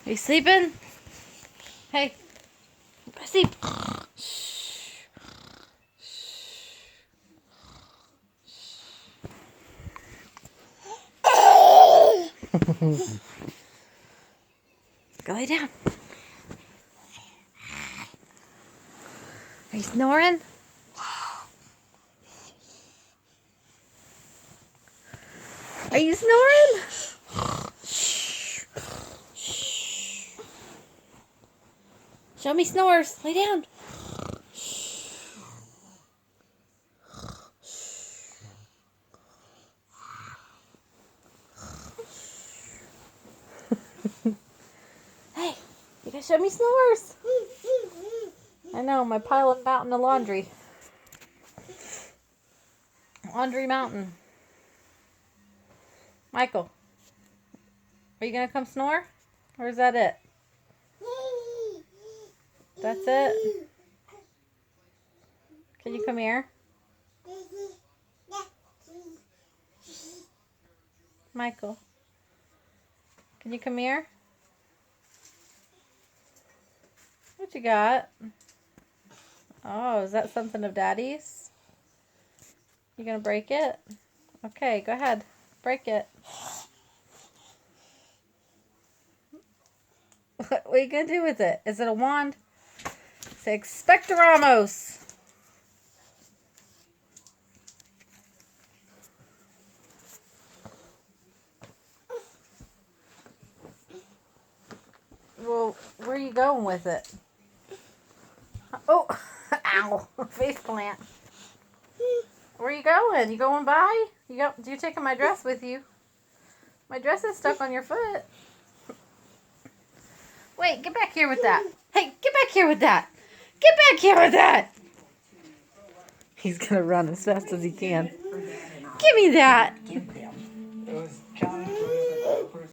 Are you sleeping? Hey, go to sleep. Go lay down. Are you snoring? Are you snoring? Show me snores. Lay down. Hey, you gotta show me snores. I know, my pile of mountain of laundry. Laundry mountain. Michael, are you gonna come snore? Or is that it? That's it? Can you come here? Michael, can you come here? What you got? Oh, is that something of Daddy's? You gonna break it? Okay, go ahead. Break it. What are you gonna do with it? Is it a wand? Say Expecto Ramos. Well, where are you going with it? Oh, ow, face plant. Where are you going? You going by? You taking my dress with you? My dress is stuck on your foot. Wait, get back here with that. Hey, get back here with that. Get back here with that. He's gonna run as fast as he can. Give me that.